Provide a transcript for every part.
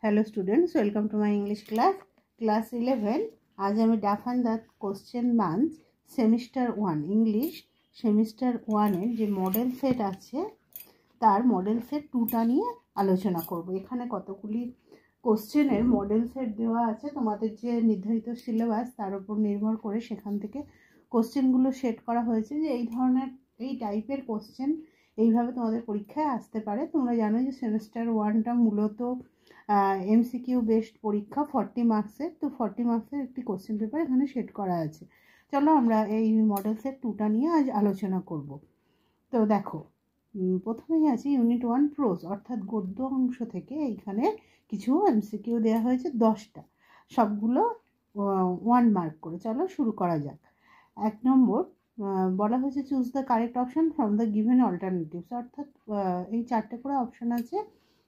Hello students, welcome to my English class 11। आज हमें डाफ एंड दैट क्वेश्चन मान्स सेमिस्टार 1 इंग्लिश सेमिस्टार 1 जो मॉडल सेट आछे तार मॉडल सेट 2टा निये आलोचना करब। एखाने कतगुली कोश्चेनेर मॉडल सेट देওয়া আছে, তোমাদের যে নির্ধারিত সিলেবাস তার উপর নির্ভর করে সেখান থেকে কোশ্চেনগুলো সেট করা হয়েছে যে এই ধরনের এই টাইপের কোশ্চেন এইভাবে তোমাদের পরীক্ষায় আসতে পারে। তোমরা জানো যে সেমিস্টার 1টা মূলত এমসিকিউ বেসড পরীক্ষা 40 মার্কসের। তো 40 মার্কসের একটি কোশ্চেন পেপার এখানে সেট করা আছে। চলো আমরা এই মডেল সেট 2টা নিয়ে আজ আলোচনা করব। তো দেখো, প্রথমেই আছে ইউনিট 1 প্রোজ অর্থাৎ গদ্য অংশ থেকে এইখানে কিছু এমসিকিউ দেওয়া হয়েছে 10টা, সবগুলো 1 মার্ক করে। চলো শুরু করা যাক। 1 নম্বর বলা হয়েছে choose the correct option from the given alternatives, অর্থাৎ এই 4টে করে অপশন আছে,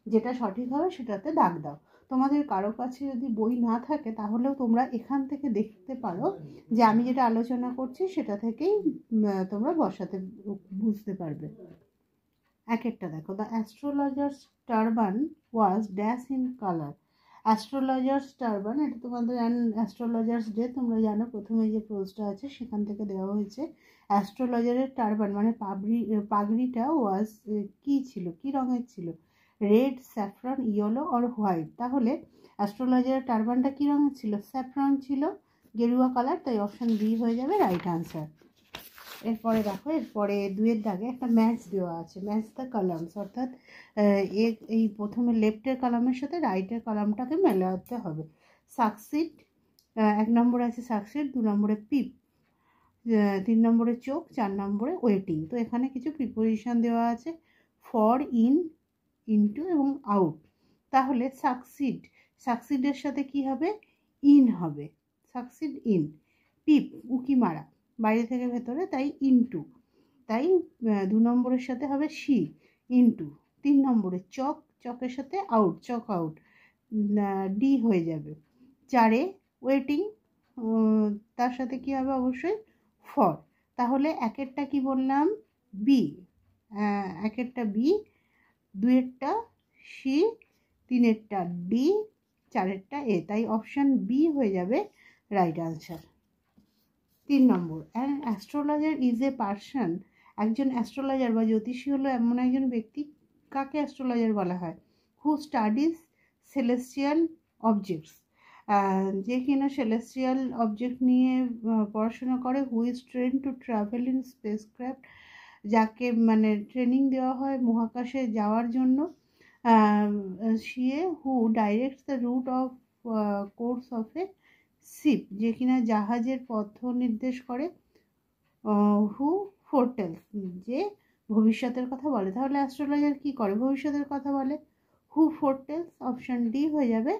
যেটা সঠিক হবে সেটাতে দাগ দাও। তোমাদের কারো কাছে যদি বই না থাকে তাহলেও তোমরা এখান থেকে দেখতে পারো যে আমি যেটা আলোচনা করছি সেটা থেকেই তোমরা বসাতে বুঝতে পারবে। এক একটা দেখো, the astrologers turban was dash in colour. Astrologers turban, এটা তোমাদের অ্যাস্ট্রোলজার্স ডে তোমরা জানো, প্রথমে যে প্রোজটা আছে সেখান থেকে দেওয়া হয়েছে। অ্যাস্ট্রোলজারের টারবান মানে পাগড়িটা ওয়াজ কি ছিল, কি রঙের ছিল? Red, saffron, yellow or white. তাহলে অ্যাস্ট্রোলজারের টারবানটা কী রঙের ছিল? স্যাফরন ছিল, গেরুয়া কালার, তাই অপশান বি হয়ে যাবে রাইট আনসার। এরপরে দেখো, এরপরে 2-এর দাগে একটা ম্যাচ দেওয়া আছে, ম্যাচ দ্য কলামস, অর্থাৎ এই প্রথমে লেফটের কলামের সাথে রাইটের কলামটাকে মেলাতে হবে। সাকসিড, 1 নম্বরে আছে সাকসিড, 2 নম্বরে পিপ, 3 নম্বরে চোখ, 4 নম্বরে ওয়েটিং। তো এখানে কিছু প্রিপোজিশন দেওয়া আছে, ফর, ইন, ইনটু এবং আউট। তাহলে সাকসিডের সাথে কি হবে? ইন হবে, সাকসিড ইন। পিপ উকি মারা, বাইরে থেকে ভেতরে, তাই ইনটু। তাই 2 নম্বরের সাথে হবে সি, ইনটু। 3 নম্বরে চকের সাথে আউট, চক আউট, ডি হয়ে যাবে। 4-এ ওয়েটিং, তার সাথে কি হবে? অবশ্যই ফর। তাহলে একেরটা কি বললাম? B, একেরটা B, 2-এরটা C, 3-এরটা D, 4-এরটা A, তাই অপশান বি হয়ে যাবে right answer. 3 number, an astrologer is a person. একজন অ্যাস্ট্রোলজার বা জ্যোতিষী হলো এমন একজন ব্যক্তি, কাকে অ্যাস্ট্রোলজার বলা হয়? হু স্টাডিজ সেলেস্টিয়াল অবজেক্টস, যে কিনা সেলেস্টিয়াল অবজেক্ট নিয়ে পড়াশোনা করে। Who is train to travel in spacecraft, যাকে মানে ট্রেনিং দেওয়া হয় মহাকাশে যাওয়ার জন্য। Who directs the route of course of a ship, যে কিনা জাহাজের পথ নির্দেশ করে। হু ফোরটেলস, যে ভবিষ্যতের কথা বলে। তাহলে অ্যাস্ট্রোলজার কি করে? ভবিষ্যতের কথা বলে। হু ফোরটেলস, অপশান ডি হয়ে যাবে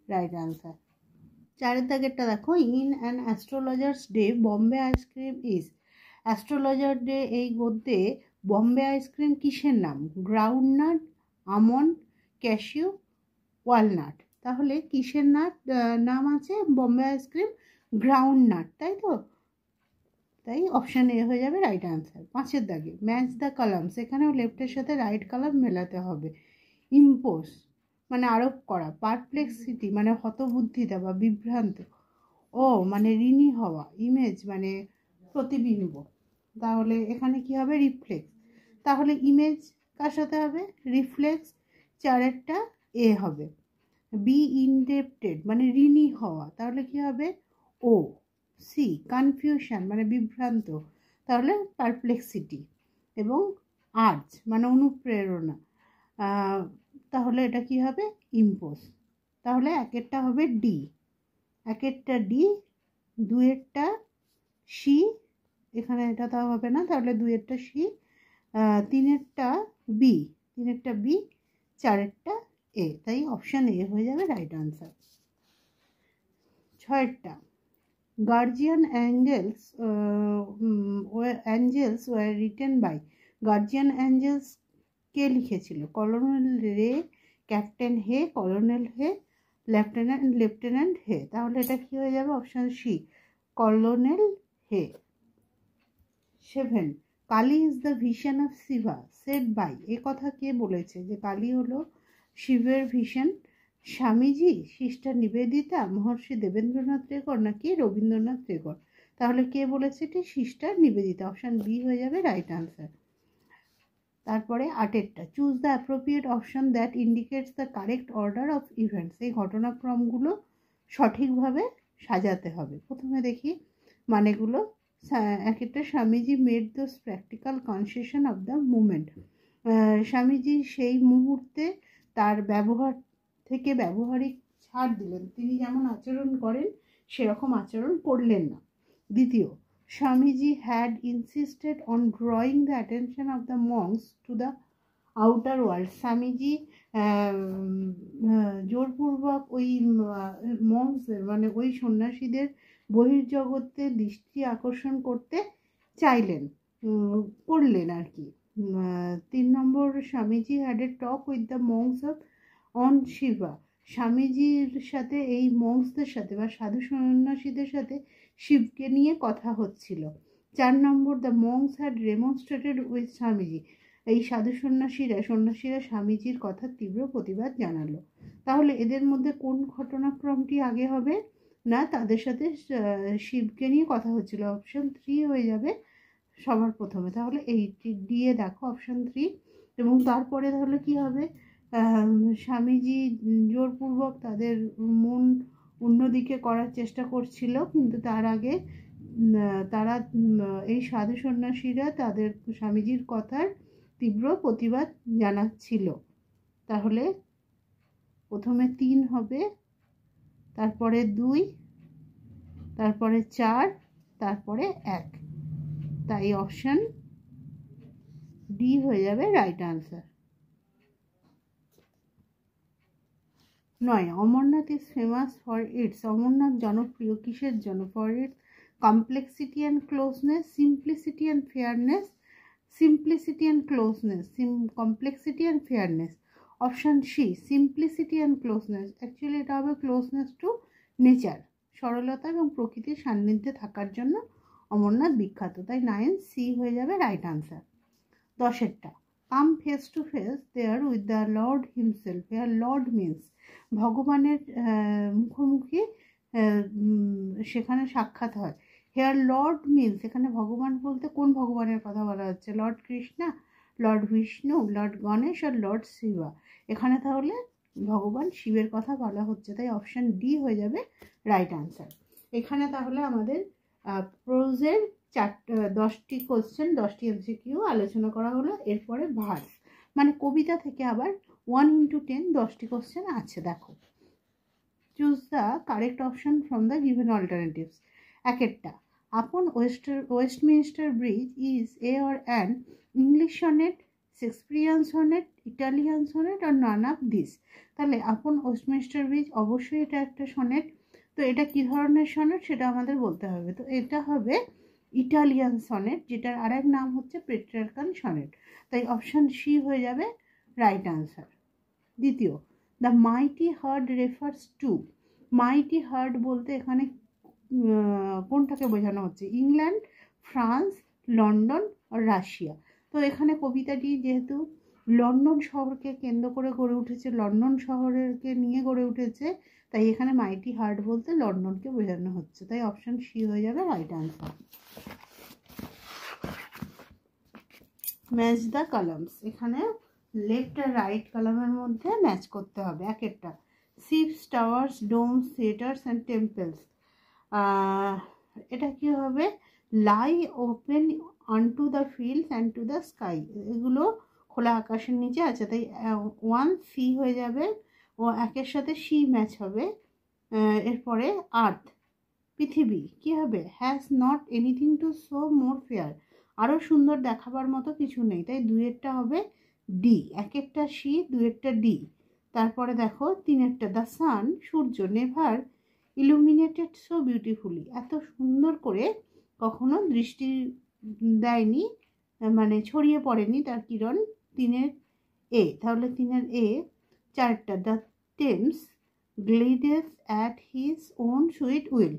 রাইট আনসার। 4-এর দাগেরটা দেখো, in an astrologers day Bombay ice cream is. Astrologer day এই গদ্যে বম্বে আইসক্রিম কিসের নাম? Groundnut, almond, cashew, walnut. তাহলে কিসের নাম আছে বম্বে আইসক্রিম? গ্রাউন্ডনাট, তাই তো? তাই অপশান এ হয়ে যাবে রাইট আনসার। 5-এর দাগে ম্যাচ দ্য কলামস, এখানেও লেফটের সাথে রাইট কলাম মেলাতে হবে। ইম্পোজ মানে আরোপ করা, পারপ্লেক্সিটি মানে হতবুদ্ধিতা বা বিভ্রান্ত, ও মানে ঋণী হওয়া, ইমেজ মানে প্রতিবিম্ব। তাহলে এখানে কি হবে? রিফ্লেক্স। তাহলে ইমেজ কার সাথে হবে? রিফ্লেক্স। 4-এরটা এ হবে। বি ইনডেপ্টেড মানে ঋণী হওয়া, তাহলে কি হবে? ও। সি কনফিউশন মানে বিভ্রান্ত, তাহলে পারপ্লেক্সিটি। এবং আর্জ মানে অনুপ্রেরণা, তাহলে এটা কি হবে? ইম্পোজ। তাহলে একেরটা হবে ডি, একেরটা ডি, 2-এরটা সি, এখানে এটা তো হবে না, তাহলে 2-এরটা সি, 3-এরটা বি, 3-এরটা বি, 4-এরটা এ, তাই অপশান এ হয়ে যাবে রাইট আনসার। 6-এরটা guardian angels were written by. Guardian angels কে লিখেছিল? Colonel Ray, captain Hay, colonel Hay, lieutenant Hay. তাহলে এটা কি হয়ে যাবে? Option C, colonel Hay. 7, Kali is the vision of Shiva said by. এ কথা কে বলেছে যে কালী হলো শিবের ভিশন? স্বামীজি, সিস্টার নিবেদিতা, মহর্ষি দেবেন্দ্রনাথ টেগোর নাকি রবীন্দ্রনাথ টেগোর? তাহলে কে বলেছে এটি? সিস্টার নিবেদিতা। অপশান বি হয়ে যাবে রাইট আনসার। তারপরে 8টা, choose the appropriate option that indicates the correct order of events. এই ঘটনাক্রমগুলো সঠিকভাবে সাজাতে হবে। প্রথমে দেখি মানেগুলো। একটা, Swamiji made those practical concession of the moment. Swamiji সেই মুহূর্তে তার ব্যবহার থেকে ব্যবহারিক ছাড় দিলেন। তিনি যেমন আচরণ করেন সেরকম আচরণ করলেন না। দ্বিতীয়, Swamiji had insisted on drawing the attention of the monks to the outer world. Swamiji জোরপূর্বক ওই মংসদের মানে ওই সন্ন্যাসীদের বহির্জগতে দৃষ্টি আকর্ষণ করতে চাইলেন, করলেন আর কি। 3 number, Swamiji had a talk with the monks on Shiva. স্বামীজির সাথে এই মংসদের সাথে বা সাধু সন্ন্যাসীদের সাথে শিবকে নিয়ে কথা হচ্ছিল। 4 number, the monks had remonstrated with Swamiji. এই সাধু সন্ন্যাসীরা স্বামীজির কথার তীব্র প্রতিবাদ জানালো। তাহলে এদের মধ্যে কোন ঘটনাক্রমটি আগে হবে? না, তাদের সাথে শিবকে নিয়ে কথা হচ্ছিল। অপশন 3 হয়ে যাবে সবার প্রথমে। তাহলে এইটি দিয়ে দেখো অপশন 3। এবং তারপরে তাহলে কি হবে? স্বামীজি জোরপূর্বক তাদের মন অন্যদিকে করার চেষ্টা করছিল, কিন্তু তার আগে তারা এই সাধু সন্ন্যাসীরা তাদের স্বামীজির কথার তীব্র প্রতিবাদ জানাচ্ছিল। তাহলে প্রথমে 3 হবে, তারপরে 2, তারপরে 4, তারপরে 1। তাই অপশন ডি হয়ে যাবে right answer. 9, Amarnath is famous for its. Amarnath জনপ্রিয় কিসের জন্য? For its complexity and closeness, simplicity and fairness, simplicity and closeness, complexity and fairness. Option C, simplicity and closeness. Actually এটা হবে ক্লোজনেস টু নেচার, সরলতা এবং প্রকৃতির সান্নিধ্যে থাকার জন্য অমরনাথ বিখ্যাত। তাই 9C হয়ে যাবে রাইট আনসার। 10টা, come face to face there with the lord himself. Here lord means ভগবানের মুখোমুখি সেখানে সাক্ষাৎ হয়। হেয়ার লর্ড মিন্স এখানে ভগবান বলতে কোন ভগবানের কথা বলা হচ্ছে? Lord Krishna, lord Vishnu, lord Ganesh আর লর্ড শিবা। এখানে তাহলে ভগবান শিবের কথা বলা হচ্ছে, তাই অপশান ডি হয়ে যাবে রাইট আনসার। এখানে তাহলে আমাদের প্রোজের 10টি কোশ্চেন, 10টি এমসিকিউ আলোচনা করা হলো। এরপরে ভার্স মানে কবিতা থেকে আবার 1 into 10 10টি কোশ্চেন আছে। দেখো, choose the correct option from the given alternatives. 1টা, upon Westminster bridge is a or an English sonnet, Shakespearean sonnet, Italian sonnet আর নান অফ দিস। তাহলে আপন ওয়েস্টমিনিস্টার ব্রিজ অবশ্যই এটা একটা সনেট। তো এটা কি ধরনের সনেট সেটা আমাদের বলতে হবে। তো এটা হবে ইটালিয়ান সনেট, যেটার আরেক নাম হচ্ছে পেট্রার্কাল সনেট। তাই অপশান সি হয়ে যাবে রাইট আনসার। দ্বিতীয়, the mighty heart refers to. Mighty heart বলতে এখানে কোনটাকে বোঝানো হচ্ছে? ইংল্যান্ড, ফ্রান্স, লন্ডন আর রাশিয়া। তো এখানে কবিতাটি যেহেতু লন্ডন শহরকে কেন্দ্র করে গড়ে উঠেছে, লন্ডন শহরকে নিয়ে গড়ে উঠেছে, তাই এখানে মাইটি হার্ট বলতে লন্ডনকে বোঝানো হচ্ছে। তাই অপশান সি হয়ে যাবে right answer. Match the columns. এখানে লেফট আর রাইট কলামের মধ্যে ম্যাচ করতে হবে। 1টা, ships, towers, domes, theatres and temples. এটা কি হবে? Lie open onto the fields and to the sky. এগুলো খোলা আকাশের নিচে আছে, তাই 1C হয়ে যাবে। ও একের সাথে সি ম্যাচ হবে। এরপরে আর্থ, পৃথিবী কি হবে? Has not anything to show more fair. আরও সুন্দর দেখাবার মতো কিছু নেই, তাই 2এরটা হবে ডি। 1এরটা সি, 2এরটা ডি। তারপরে দেখো 3এরটা, দ্য সান, সূর্য, নেভার ইলুমিনেটেড সো বিউটিফুলি। এত সুন্দর করে কখনো দৃষ্টি দেয়নি, মানে ছড়িয়ে পড়েনি তার কিরণ। 3এর এ, তাহলে 3এর এ। 4টা, the Thames glides at his own sweet will.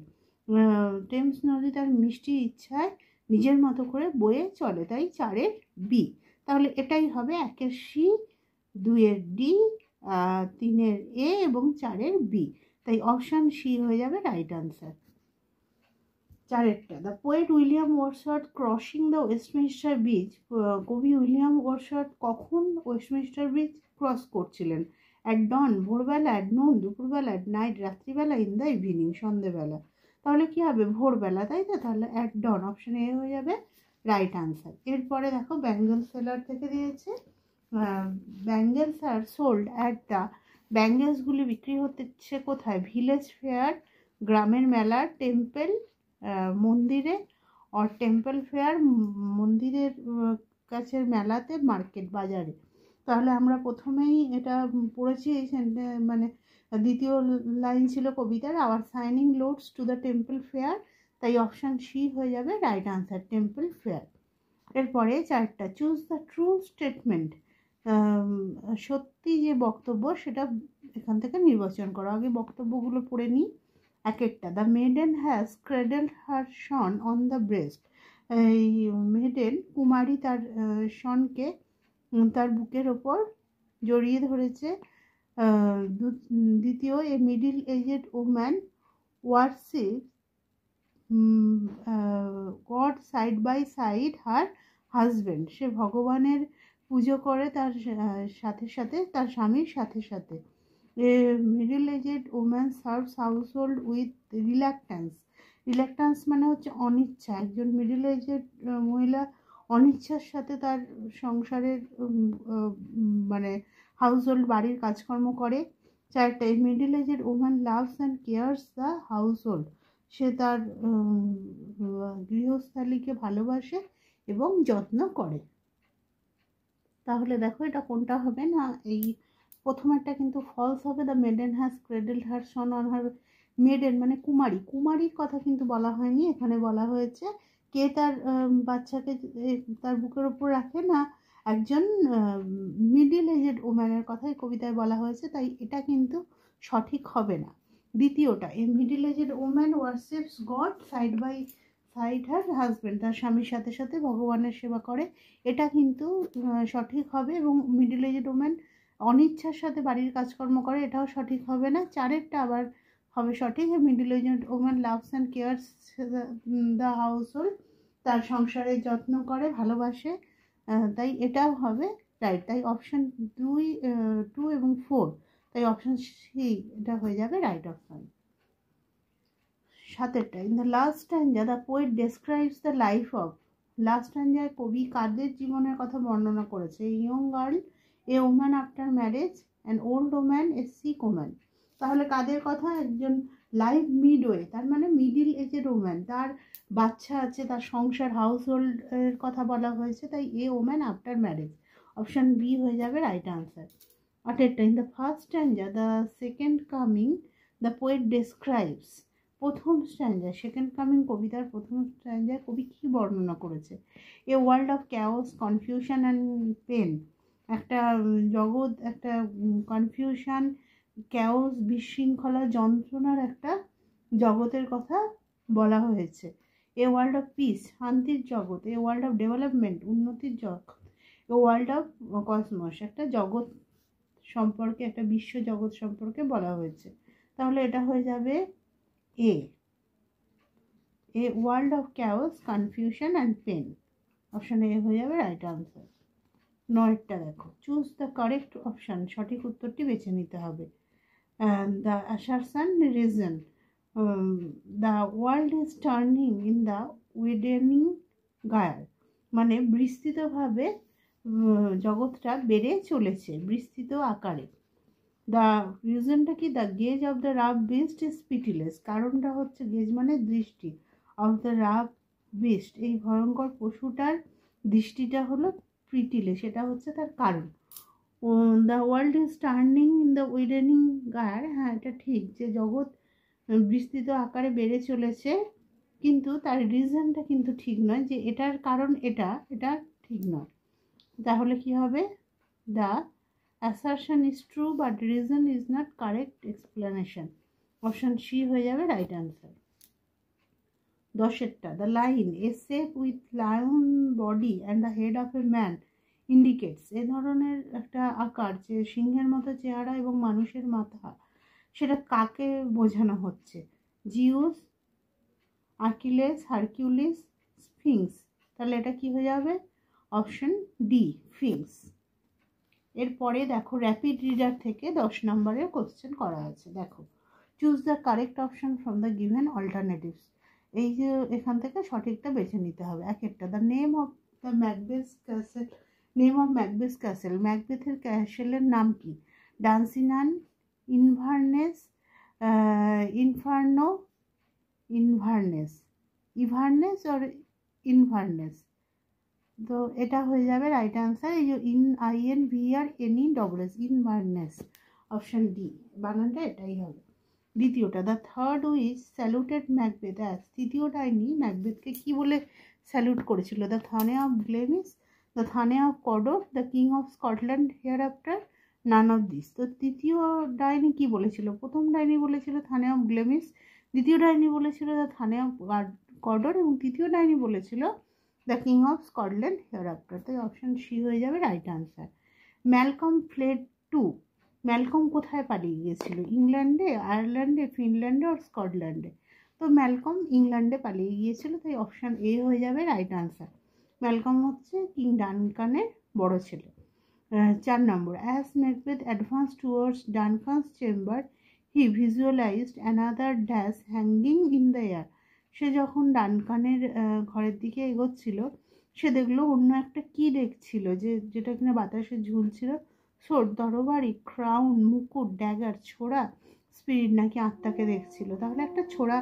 Thames নদী তার মিষ্টি ইচ্ছায় নিজের মতো করে বয়ে চলে, তাই 4এর বি। তাহলে এটাই হবে 1এর সি, 2এর ডি 3-এর এ এবং 4-এর বি, তাই অপশান সি হয়ে যাবে রাইট আনসার। 4-এরটা, the poet William Wordsworth crossing the Westminster bridge, কবি উইলিয়াম ওয়ার্ডসওয়ার্থ কখন ওয়েস্টমিনস্টার ব্রিজ ক্রস করছিলেন? অ্যাট ডন, ভোরবেলা; অ্যাট নুন, দুপুরবেলা; অ্যাট নাইট, রাত্রিবেলা; ইন দ্য ইভিনিং, সন্ধেবেলা। তাহলে কি হবে? ভোরবেলা, তাই তো? তাহলে অ্যাট ডন, অপশান এ হয়ে যাবে রাইট আনসার। এরপরে দেখো ব্যাঙ্গেল সেলার থেকে দিয়েছে, bangles are sold at the, ব্যাঙ্গেলসগুলি বিক্রি হচ্ছে কোথায়? ভিলেজ ফেয়ার, গ্রামের মেলা, টেম্পল মন্দিরে, আর টেম্পল ফেয়ার মন্দিরের কাছের মেলাতে, মার্কেট বাজারে। তাহলে আমরা প্রথমেই এটা পড়েছি, এই মানে দ্বিতীয় লাইন ছিল কবিতার, our shining loads to the temple fair, তাই অপশান সি হয়ে যাবে রাইট আনসার, টেম্পল ফেয়ার। এরপরে 4টা, চুজ দ্য ট্রু স্টেটমেন্ট, সত্যি যে বক্তব্য সেটা এখান থেকে নির্বাচন করো। আগে বক্তব্যগুলো পড়ে নিই এক একটা। The maiden has cradled her son on the breast, এই মেডেন কুমারী তার সনকে তার বুকের ওপর জড়িয়ে ধরেছে। দ্বিতীয়, a middle aged woman worship god side by side her husband, সে ভগবানের পুজো করে তার সাথে সাথে, তার স্বামীর সাথে সাথে। Middle aged woman serves household with reluctance, reluctance মানে হচ্ছে অনিচ্ছা, একজন মিডিল এজেড মহিলা অনিচ্ছার সাথে তার সংসারের মানে হাউস হোল্ড, বাড়ির কাজকর্ম করে। 4টা, middle aged woman loves and cares the household, সে তার গৃহস্থালীকে ভালোবাসে এবং যত্ন করে। তাহলে দেখো এটা কোনটা হবে না, এই প্রথমেরটা কিন্তু ফলস হবে। The maiden has cradled her son on her, maiden মানে কুমারী, কুমারীর কথা কিন্তু বলা হয়নি, এখানে বলা হয়েছে কে তার বাচ্চাকে তার বুকের ওপর রাখে, না একজন মিডিল এজেড ওম্যানের কথাই কবিতায় বলা হয়েছে, তাই এটা কিন্তু সঠিক হবে না। দ্বিতীয়টা, a middle aged woman worships god side by side her husband, তার স্বামীর সাথে সাথে ভগবানের সেবা করে, এটা কিন্তু সঠিক হবে। এবং মিডিল এজেড ওম্যান অনিচ্ছার সাথে বাড়ির কাজকর্ম করে, এটাও সঠিক হবে না। 4-এরটা আবার হবে সঠিক, middle aged woman loves and cares the household, তার সংসারের যত্ন করে, ভালোবাসে, তাই এটাও হবে রাইট। তাই অপশান 2 এবং 4, তাই অপশান সি এটা হয়ে যাবে রাইট অপশান। 7-এরটা, in the last stanza the poet describes the life of, last স্ট্যাঞ্জায় কবি কাদের জীবনের কথা বর্ণনা করেছে? Young girl, a woman after marriage, an old woman, a sick woman. তাহলে কাদের কথা? একজন লাইফ মিডওয়ে, তার মানে মিডিল এজেড ওম্যান, তার বাচ্চা আছে, তার সংসার হাউস হোল্ডের কথা বলা হয়েছে, তাই a woman after marriage, option B হয়ে যাবে রাইট আনসার। 8-এরটা, in the first stanza the second coming the poet describes, প্রথম স্ট্যাঞ্জা, সেকেন্ড কামিং কবিতার প্রথম স্ট্যাঞ্জায় কবি কী বর্ণনা করেছে? A world of chaos, confusion and pain, একটা জগৎ, একটা কনফিউশন, ক্যাওস বিশৃঙ্খলা, যন্ত্রণার একটা জগতের কথা বলা হয়েছে। এ ওয়ার্ল্ড অফ পিস, শান্তির জগৎ। এ ওয়ার্ল্ড অফ ডেভেলপমেন্ট, উন্নতির জগৎ। এ ওয়ার্ল্ড অফ কসমস, একটা জগৎ সম্পর্কে, একটা বিশ্ব জগৎ সম্পর্কে বলা হয়েছে। তাহলে এটা হয়ে যাবে a world of chaos, confusion and pain, option A হয়ে যাবে রাইট আনসার। 9-টা দেখো, চুজ দ্য কারেক্ট অপশান, সঠিক উত্তরটি বেছে নিতে হবে। The assertion reason, the world is turning in the widening gyre, মানে বিস্তৃতভাবে জগৎটা বেড়ে চলেছে, বিস্তৃত আকারে। দ্য রিজনটা কি? The gaze of the rough beast is pitiless, কারণটা হচ্ছে গেজ মানে দৃষ্টি, অফ দ্য রাফ বিস্ট, এই ভয়ঙ্কর পশুটার দৃষ্টিটা হলো পিটিলেস, সেটা হচ্ছে তার কারণ। The world is turning in the widening gyre, হ্যাঁ এটা ঠিক যে জগৎ বিস্তৃত আকারে বেড়ে চলেছে, কিন্তু তার রিজনটা কিন্তু ঠিক নয়, যে এটার কারণ এটা ঠিক নয়। তাহলে কি হবে? The assertion is true but reason is not correct explanation, option C হয়ে যাবে রাইট আনসার। 10-এরটা, the line, a shape with lion body and the head of a man indicates, এ ধরনের একটা আকার যে সিংহের মতো চেহারা এবং মানুষের মাথা, সেটা কাকে বোঝানো হচ্ছে? Zeus, Achilles, Hercules, Sphinx. তাহলে এটা কি হয়ে যাবে? Option D, Sphinx. এরপরে দেখো র্যাপিড রিডার থেকে 10 নম্বরের কোশ্চেন করা আছে। দেখো, choose the correct option from the given alternatives. এই যে এখান থেকে সঠিকটা বেছে নিতে হবে। এক একটা, the name of the Macbeth castle, name of Macbeth castle, ম্যাকবেথের ক্যাসেলের নাম কি? Dunsinane, Inverness, Inferno, Inverness, Iverness আর ইনভারনেস। তো এটা হয়ে যাবে রাইট অ্যান্সার। এই যে INVRNESS, ইনভারনেস, অপশন ডি, বানানটা এটাই হবে। দ্বিতীয়টা, the third witch saluted Macbeth as, তৃতীয় ডাইনি ম্যাকবেথকে কি বলে স্যালুট করেছিল? The thane of Glamis, the thane of Cawdor, the king of Scotland hereafter, none of this. তো তৃতীয় ডাইনি কি বলেছিল? প্রথম ডাইনি বলেছিল থানে অফ গ্লেমিস, দ্বিতীয় ডাইনি বলেছিল দ্য থানে অফ কডর, এবং তৃতীয় ডাইনি বলেছিল the king of Scotland hereafter. তাই অপশন সি হয়ে যাবে right answer. Malcolm fled to, Malcolm কোথায় পালিয়ে গিয়েছিল? ইংল্যান্ডে, আয়ারল্যান্ডে, ফিনল্যান্ডে আর স্কটল্যান্ডে। তো ম্যালকম ইংল্যান্ডে পালিয়ে গিয়েছিল, তাই অপশন এ হয়ে যাবে রাইট আনসার। ম্যালকম হচ্ছে কিং ডানকানের বড় ছেলে। 4 নম্বর, as Macbeth advance towards Duncan's chamber he visualised another dash hanging in the air. সে যখন ডানকানের ঘরের দিকে এগোচ্ছিল, সে দেখলো অন্য একটা কি দেখছিল, যেটা কিনা বাতাসে ঝুলছিল। সোর্ড, তরবারি, ক্রাউন, মুকুট, ড্যাগার, ছোড়া, স্পিরিট নাকি আত্মাকে দেখছিল। তাহলে একটা ছোড়া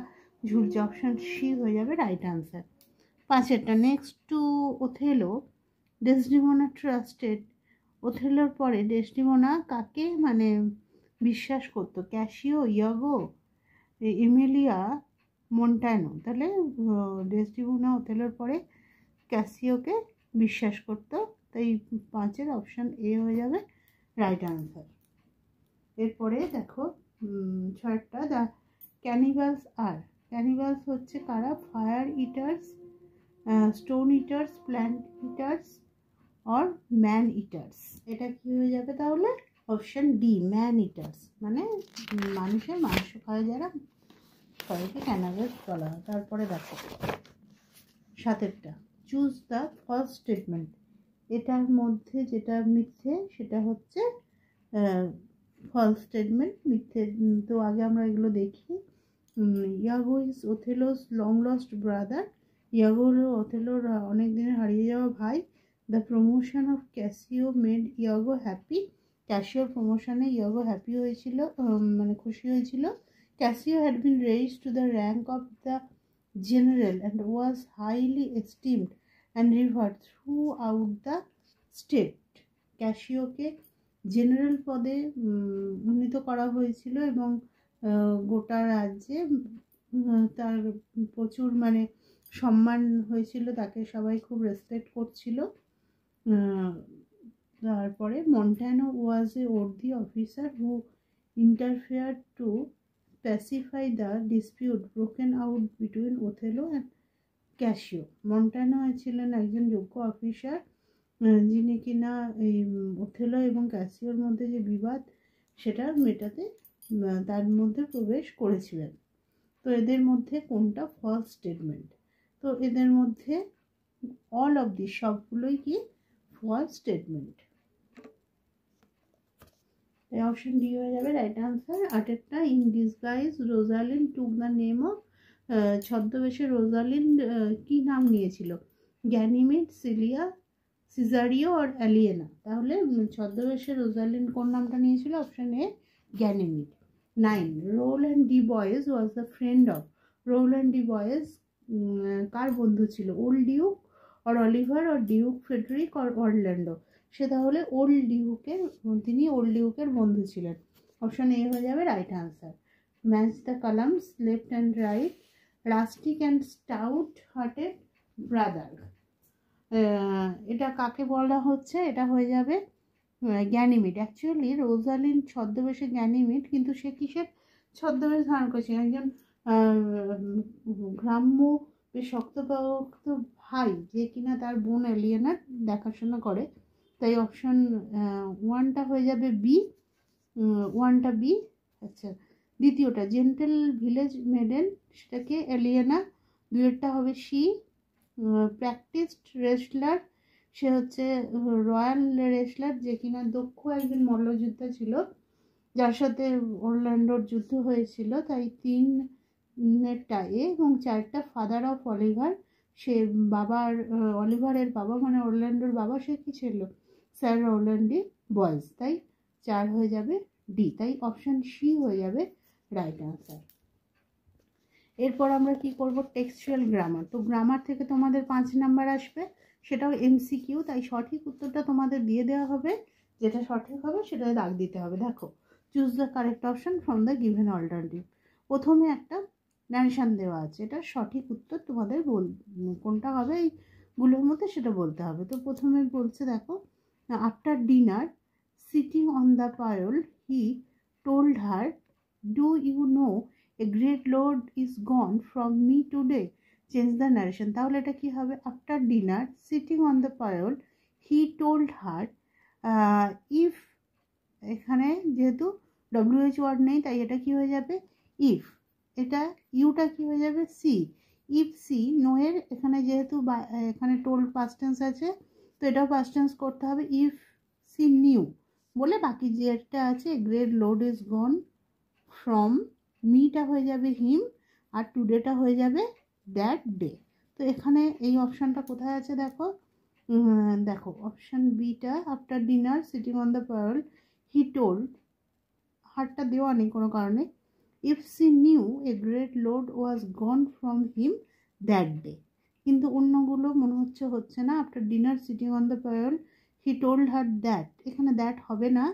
ঝুলছে, অপশন সি হয়ে যাবে রাইট আনসার। 5এরটা, next to Othello Desdemona trusted, ওথেলোর পরে ডেসডিমোনা কাকে মানে বিশ্বাস করতো? Cassio, Iago, Emilia, Montano. তাহলে ডেসডিমোনা ওথেলোর পরে ক্যাসিওকে বিশ্বাস করতো, তাই 5এর অপশন এ হয়ে যাবে রাইট আনসার। এরপরে দেখো 6টা, দ্য ক্যানিবালস আর, ক্যানিবালস হচ্ছে কারা? Fire Eaters, stone Eaters, plant Eaters or man Eaters. এটা কি হয়ে যাবে তাহলে? অপশন ডি, ম্যান ইটার্স, মানে মানুষের মাংস খায় যারা, তাদেরকে ক্যানিবালস বলা হয়। তারপরে দেখো 7এরটা, চুজ দ্য ফলস স্টেটমেন্ট। এটার মধ্যে যেটা মিথ্যে সেটা হচ্ছে ফলস স্টেটমেন্ট, মিথ্যে। তো আগে আমরা এগুলো দেখি। Iago is Othello's long lost brother, Iago হলো ওথেলোর অনেক দিনের হারিয়ে যাওয়া ভাই। The promotion of Cassio made Iago happy, ক্যাসিওর প্রমোশনে ইয়াগো হ্যাপি হয়েছিল, মানে খুশি হয়েছিল। Cassio had been raise to the rank of the general and was highly esteemed and revered throughout the state. ক্যাসিওকে জেনারেল পদে উন্নীত করা হয়েছিল এবং গোটা রাজ্যে তার প্রচুর মানে সম্মান হয়েছিল, তাকে সবাই খুব রেসপেক্ট করছিল। তারপরে Montano was a worthy officer who interfere to pacify the dispute broken out between Othello and Cassio. মন্টানো ছিলেন একজন যোগ্য অফিসার, যিনি কিনা এই ওথেলো এবং ক্যাসিওর মধ্যে যে বিবাদ সেটা মেটাতে তার মধ্যে প্রবেশ করেছিলেন। তো এদের মধ্যে কোনটা ফলস স্টেটমেন্ট? তো এদের মধ্যে অল অফ দিস, সবগুলোই কি ফলস স্টেটমেন্ট। অপশন ডি হয়ে যাবে রাইট আনসার। 8এরটা, in disguise Rosalind took the name of, ছদ্মবেশে রোজালিন কি নাম নিয়েছিল? গ্যানিমিড, সিলিয়া, সিজারিও আর অ্যালিয়েনা। তাহলে ছদ্মবেশে রোজালিন কোন নামটা নিয়েছিল? Option A, Ganymede. 9, Rowland de Boys was the friend of, Rowland de Boys কার বন্ধু ছিল? Old duke or Oliver or duke Frederick or Orlando. সে তাহলে তিনি ওল্ড ডিউকের বন্ধু ছিলেন। অপশন এ হয়ে যাবে right answer. Match the columns left and right, rustic and stout hearted brother. এটা কাকে বলা হচ্ছে? এটা হয়ে যাবে গ্যানিমিড। অ্যাকচুয়ালি রোজালিন ছদ্মবেশে গ্যানিমিড, কিন্তু সে কিসের ছদ্মবেশ ধারণ করেছে? একজন গ্রাম্য বেশ শক্তপোক্ত ভাই, যে কিনা তার বোন এলিয়েনার দেখাশোনা করে, তাই অপশন ওয়ানটা হয়ে যাবে বি, ওয়ানটা বি। আচ্ছা, দ্বিতীয়টা জেন্টেল ভিলেজ মেডেন, সেটাকে এলিয়েনা। দুয়েরটা হবে সি, প্র্যাকটিসড রেসলার, সে হচ্ছে রয়্যাল রেসলার, যে কিনা দক্ষ একজন মল্লযোদ্ধা ছিল, যার সাথে অরল্যান্ডোর যুদ্ধ হয়েছিল। তাই তিনটা এ, এবং চারটা ফাদার অফ অলিভার, সে বাবার অলিভারের বাবা মানে অরল্যান্ডোর বাবা, সে কি ছিল? Sir Rowland de Boys. তাই চার হয়ে যাবে ডি, তাই অপশন সি হয়ে যাবে রাইট আনসার। এরপর আমরা কি করব, টেক্সচুয়াল গ্রামার। তো গ্রামার থেকে তোমাদের 5 নাম্বার আসবে, সেটাও এমসিকিউ, তাই সঠিক উত্তরটা তোমাদের দিয়ে দেওয়া হবে, যেটা সঠিক হবে সেটা দাগ দিতে হবে। দেখো, choose the correct option from the given alternative. প্রথমে একটা ন্যারেশন দেওয়া আছে, এটা সঠিক উত্তর তোমাদের কোনটা হবে এইগুলোর মধ্যে সেটা বলতে হবে। তো প্রথমে বলছে দেখো, after dinner sitting on the pile he told her, do you know a great load is gone from me today. Change the narration. তাহলে এটা কি হবে, after dinner sitting on the pile he told her, if, এখানে যেহেতু WH word নেই তাই এটা কি হয়ে যাবে ইফ, এটা ইউটা কি হয়ে যাবে সি, ইফ সি নোয়ের, এখানে যেহেতু এখানে টোল্ড পাস্ট টেন্স আছে তো এটাও পাস্ট টেন্স করতে হবে, ইফ সি নিউ বলে বাকি যেটা আছে great load is gone from মিটা হয়ে যাবে হিম, আর টুডেটা হয়ে যাবে দ্যাট ডে। তো এখানে এই অপশানটা কোথায় আছে দেখো, দেখো অপশান বিটা, after dinner sitting on the pearl he told, হারটা দেওয়া নেই কোনো কারণে, if C new a great load was gone from him that day. কিন্তু অন্যগুলো মনে হচ্ছে না, after dinner sitting on the pearl he told her that, এখানে দ্যাট হবে না,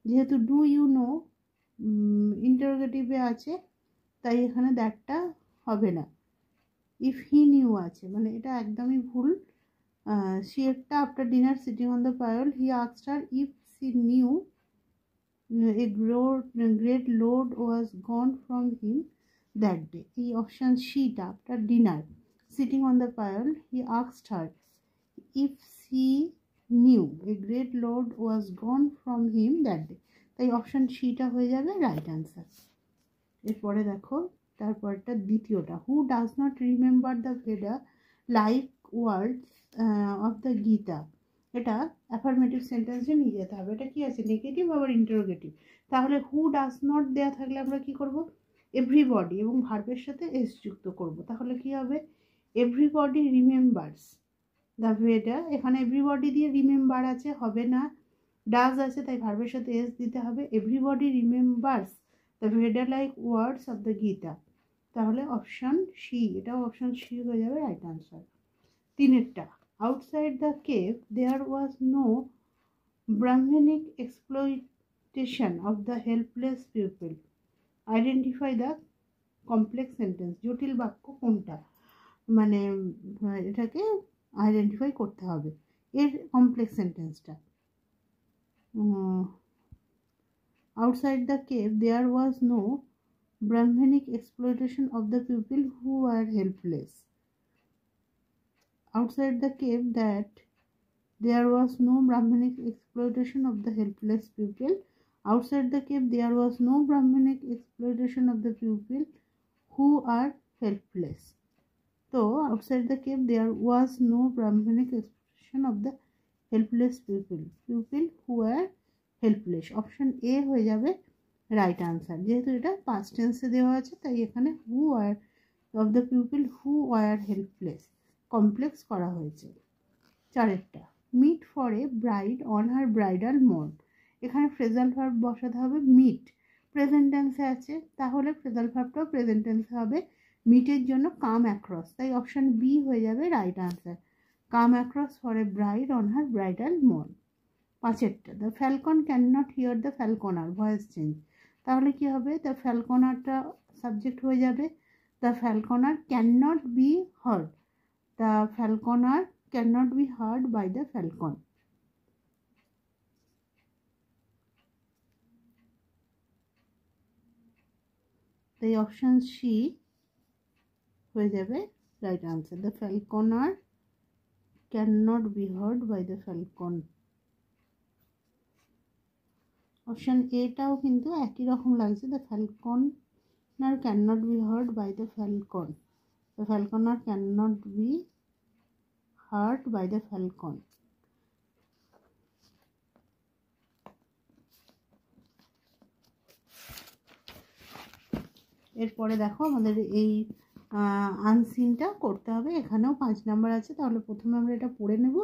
যেহেতু ডু ইউ নো ইন্টারোগেটিভে আছে তাই এখানে দ্যাটটা হবে না, ইফ হি নিউ আছে, মানে এটা একদমই ভুল। সি একটা, after dinner sitting on the pile he asked her if C new a great load was gone from him that day. এই অপশান সিটা, after dinner sitting on the pile he asked her if C new a great load was gone from him that day, তাই option সিটা হয়ে যাবে right answer. এরপরে দেখো তারপরটা দ্বিতীয়টা, who does not remember the Veda like words of the Gita, এটা affirmative সেন্টেন্সে নিয়ে যেতে হবে। এটা কি আছে, নেগেটিভ আবার ইন্টারোগেটিভ। তাহলে হু ডাজ নট দেওয়া থাকলে আমরা কি করব, এভরিবডি এবং ভার্বের সাথে এস যুক্ত করব। তাহলে কি হবে, এভরিবডি রিমেম্বার্স দ্য ভেদা, এখানে এভরিবডি দিয়ে রিমেম্বার আছে, হবে না, ডাজ আছে তাই ভার্বের সাথে এস দিতে হবে, everybody remembers the Veda like words of the Gita. তাহলে অপশান সি, এটাও অপশান সি হয়ে যাবে রাইট আনসার। তিনেরটা, outside the cave there was no Brahmanic exploitation of the helpless people, identify the complex sentence. জটিল বাক্য কোনটা, মানে এটাকে আইডেন্টিফাই করতে হবে, এর কমপ্লেক্স সেন্টেন্সটা। Outside the cave there was no Brahmanic exploitation of the people who were helpless. Outside the cave that there was no Brahmanic exploitation of the helpless people. Outside the cave there was no Brahmanic exploitation of the people who are helpless. So outside the cave there was no Brahmanic exploitation of the helpless people who were helpless. Option A হয়ে যাবে right answer, যেহেতু এটা past টেন্সে দেওয়া আছে তাই এখানে who were of the people who were helpless complex করা হয়েছে। চারেরটা, meet for a bride on her bridal morn, এখানে ফ্রেজাল ভার্ব বসাতে হবে, মিট প্রেজেন্ট টেন্সে আছে তাহলে ফ্রেজাল ভার্বটাও প্রেজেন্ট টেন্সে হবে, মিটের জন্য কাম অ্যাক্রস, তাই অপশন বি হয়ে যাবে right answer, come across for a bride on her bridal morn. পাঁচেরটা, the falcon can not hear the falconer, voice change, তাহলে কি হবে, দ্য ফ্যালকনারটা সাবজেক্ট হয়ে যাবে, the falconer can not be heard, the falconer can not be heard by the falcon. তাই option C হয়ে যাবে রাইট আনসার, দ্য ফ্যালকনার cannot be heard by the falcon. Option এটাও কিন্তু একই রকম লাগছে, the falconer cannot be heard by the falcon. The falconer cannot be heard by the falcon. এরপরে দেখো আমাদের এই আনসিনটা করতে হবে। এখানেও 5 নাম্বার আছে, তাহলে প্রথমে আমরা এটা পড়ে নেব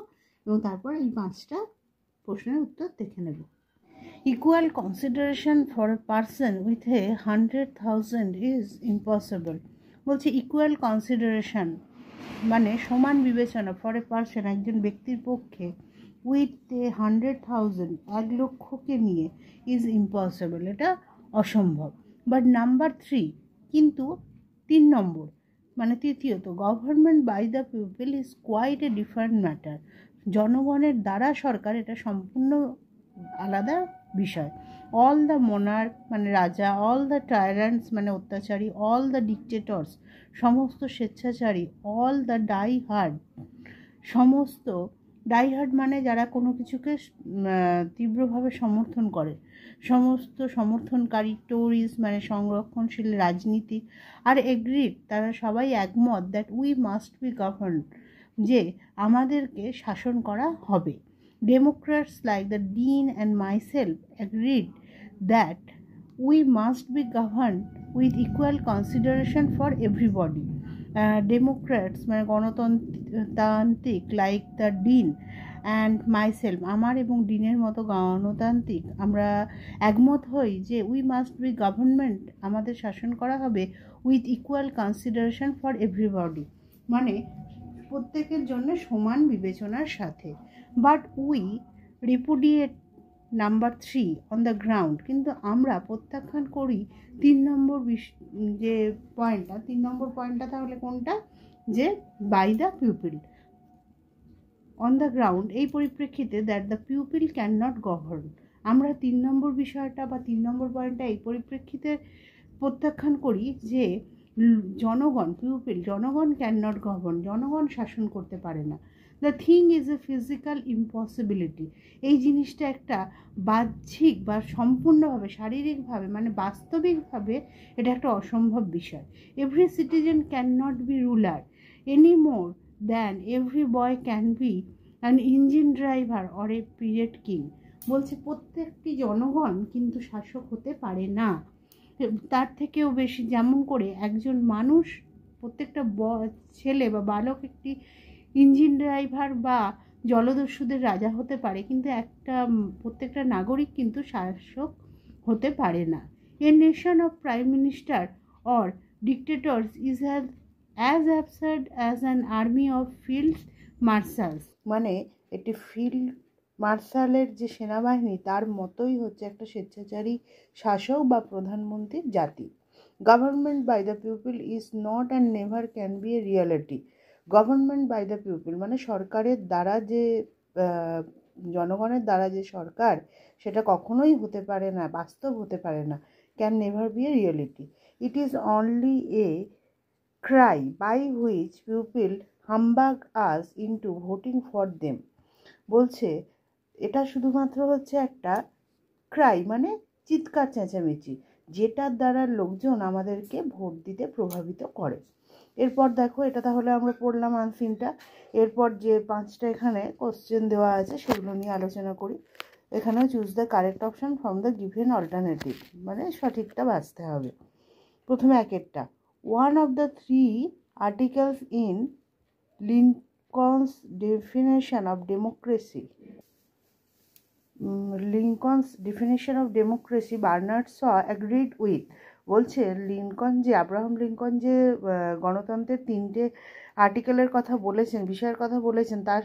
এবং তারপর এই 5টা প্রশ্নের উত্তর দেখে নেব। Equal consideration for a person with a 100,000 is impossible. বলছে ইকুয়াল কনসিডারেশন মানে সমান বিবেচনা ফর এ পারসন একজন ব্যক্তির পক্ষে উইথ এ 100,000 1,00,000কে নিয়ে ইজ ইম্পসিবল, এটা অসম্ভব। বাট নাম্বার 3 কিন্তু 3 নম্বর মানে তৃতীয়ত, government by the people is quite a different matter. জনগণের দ্বারা সরকার এটা সম্পূর্ণ আলাদা বিষয়। অল দ্য মোনার্ক মানে রাজা, অল দ্য টাইরান্টস মানে অত্যাচারী, অল দ্য ডিকটেটরস সমস্ত স্বেচ্ছাচারী, অল দ্য ডাইহার্ড সমস্ত ডাইহার্ড মানে যারা কোনো কিছুকে তীব্রভাবে সমর্থন করে, সমস্ত সমর্থনকারী, টোরিজ মানে সংরক্ষণশীল রাজনীতি, আর এগ্রিড তারা সবাই একমত that we must be govern যে আমাদেরকে শাসন করা হবে। Democrats like the dean and myself agreed that we must be govern with equal consideration for everybody. Democrats মানে গণতান্ত্রিক like the dean and myself আমার এবং ডিনের মতো গণতান্ত্রিক আমরা একমত হই যে উই মাস্ট বি গভর্নমেন্ট আমাদের শাসন করা হবে with equal consideration for everybody মানে প্রত্যেকের জন্য সমান বিবেচনার সাথে। But we repudiate number 3 on the ground, কিন্তু আমরা প্রত্যাখ্যান করি 3 নম্বর যে পয়েন্টটা, 3 নম্বর পয়েন্টটা তাহলে কোনটা, যে by the people on the ground, এই পরিপ্রেক্ষিতে that the people can not govern. আমরা 3 নম্বর বিষয়টা বা 3 নম্বর পয়েন্টটা এই পরিপ্রেক্ষিতে প্রত্যাখ্যান করি যে জনগণ পিপল জনগণ ক্যান নট গভর্ন জনগণ শাসন করতে পারে না। The thing is a physical impossibility, এই জিনিসটা একটা বাহ্যিক বা সম্পূর্ণভাবে শারীরিকভাবে মানে বাস্তবিকভাবে এটা একটা অসম্ভব বিষয়। Every citizen can not be ruler any more than every boy can be an engine driver or a period king. বলছে প্রত্যেকটি জনগণ কিন্তু শাসক হতে পারে না, তার থেকেও বেশি যেমন করে একজন মানুষ প্রত্যেকটা ছেলে বা বালক একটি ইঞ্জিন ড্রাইভার বা জলদস্যুদের রাজা হতে পারে, কিন্তু প্রত্যেকটা নাগরিক কিন্তু শাসক হতে পারে না। A nation of prime minister or dictators is as absurd as an army of field marshals, মানে একটি ফিল্ড মার্শালের যে সেনাবাহিনী তার মতোই হচ্ছে একটা স্বেচ্ছাচারী শাসক বা প্রধানমন্ত্রীর জাতি। Government by the people is not and never can be a reality. Government by the people মানে সরকারের দ্বারা যে জনগণের দ্বারা যে সরকার সেটা কখনোই হতে পারে না, বাস্তব হতে পারে না। Can never be a reality. It is only a cry by which people humbug us into voting for them. বলছে এটা শুধুমাত্র হচ্ছে একটা ক্রাই মানে চিৎকার চেঁচামেচি, যেটার দ্বারা লোকজন আমাদেরকে ভোট দিতে প্রভাবিত করে। এরপর দেখো এটা তাহলে আমরা পড়লাম আনসিনটা। এরপর যে 5টা এখানে কোশ্চেন দেওয়া আছে সেগুলো নিয়ে আলোচনা করি। এখানেও choose the correct option from the given alternative, মানে সঠিকটা বাছতে হবে। প্রথমে একেরটা, one of the 3 articles in Lincoln's definition of democracy Bernard Shaw agreed with. বলছে লিঙ্কন যে আব্রাহাম লিঙ্কন যে গণতন্ত্রের 3টে আর্টিকেলের কথা বলেছেন, বিষয়ের কথা বলেছেন, তার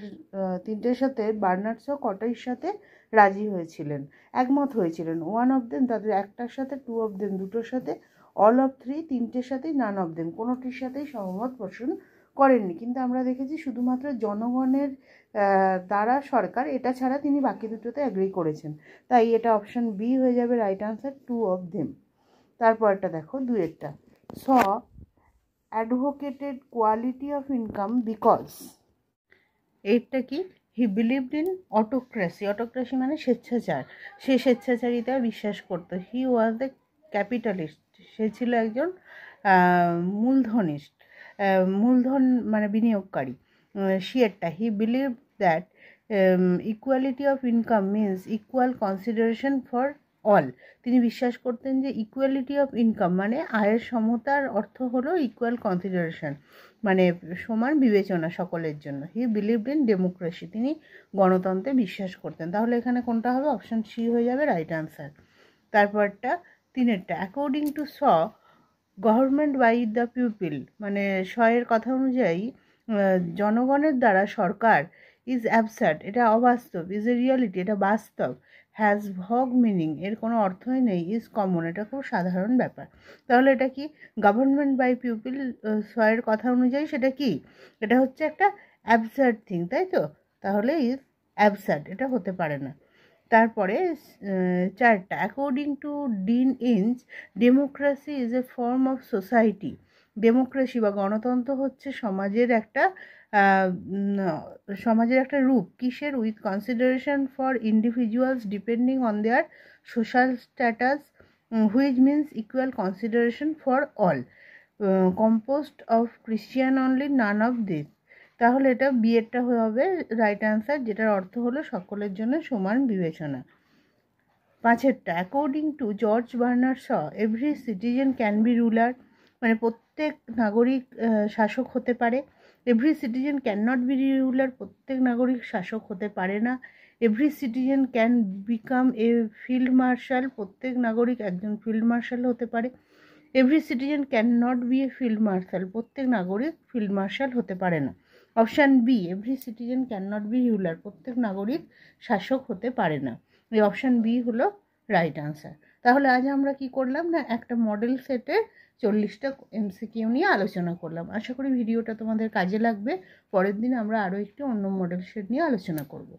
3টের সাথে বার্নার্ড শ কটার সাথে রাজি হয়েছিলেন, একমত হয়েছিলেন। ওয়ান অফ দেম তাদের একটার সাথে, 2 অফ দেম দুটোর সাথে, অল অফ 3 3টের সাথেই, নান অফ দেম কোনোটির সাথেই সহমত পোষণ করেননি। কিন্তু আমরা দেখেছি শুধুমাত্র জনগণের দ্বারা সরকার, এটা ছাড়া তিনি বাকি দুটোতে অ্যাগ্রি করেছেন। তাই এটা অপশান বি হয়ে যাবে রাইট আনসার, 2 অফ দেম। তারপরটা দেখো 2এরটা, Shaw advocated quality of income because. এইটটা কি, he believed in autocracy, autocracy মানে স্বেচ্ছাচার, সে স্বেচ্ছাচারিতায় বিশ্বাস করতো। হি ওয়াজ দ্য ক্যাপিটালিস্ট, সে ছিল একজন মূলধনিস্ট, মূলধন মানে বিনিয়োগকারী। শিয়ারটা, he believe that equality of income means equal consideration for all, তিনি বিশ্বাস করতেন যে ইকুয়ালিটি অফ ইনকাম মানে আয়ের সমতার অর্থ হলো ইকুয়াল কনসিডারেশন, মানে সমান বিবেচনা সকলের জন্য। হি বিলিভড ইন ডেমোক্রেসি, তিনি গণতন্ত্রে বিশ্বাস করতেন। তাহলে এখানে কোনটা হবে, অপশান সি হয়ে যাবে রাইট আনসার। তারপরটা তিনেরটা, according to Shaw government by the people, মানে শয়ের কথা অনুযায়ী জনগণের দ্বারা সরকার, ইজ অ্যাবসার্ড, এটা অবাস্তব, ইজ এ রিয়ালিটি, এটা বাস্তব, হ্যাজ ভগ মিনিং, এর কোনো অর্থই নেই, ইজ কমন, এটা খুব সাধারণ ব্যাপার। তাহলে এটা কি, গভর্নমেন্ট বাই পিপল শয়ের কথা অনুযায়ী সেটা কি, এটা হচ্ছে একটা অ্যাবসার্ড থিং, তাই তো, তাহলে ইজ অ্যাবসার্ড, এটা হতে পারে না। তারপরে চারটা, according to dean Inge democracy is a form of society, democracy বা গণতন্ত্র হচ্ছে সমাজের একটা রূপ, কিসের, with consideration for individuals depending on their social status, which means equal consideration for all, composed of Christian only, none of this. তাহলে এটা বিয়েরটা হবে রাইট অ্যান্সার, যেটার অর্থ হলো সকলের জন্য সমান বিবেচনা। পাঁচেরটা, according to George Bernard Shaw every citizen can be ruler, মানে প্রত্যেক নাগরিক শাসক হতে পারে। Every citizen can not be ruler, প্রত্যেক নাগরিক শাসক হতে পারে না। Every citizen can become a field marshal, প্রত্যেক নাগরিক একজন ফিল্ড মার্শাল হতে পারে। Every citizen can not be a field marshal, প্রত্যেক নাগরিক ফিল্ড মার্শাল হতে পারে না। Option B, every citizen can not be ruler, প্রত্যেক নাগরিক শাসক হতে পারে না, এই অপশান বি হলো রাইট আনসার। তাহলে আজ আমরা কি করলাম না, একটা মডেল সেটের 40টা এমসিকিউ নিয়ে আলোচনা করলাম। আশা করি ভিডিওটা তোমাদের কাজে লাগবে। পরের দিন আমরা আরও একটি অন্য মডেল সেট নিয়ে আলোচনা করব।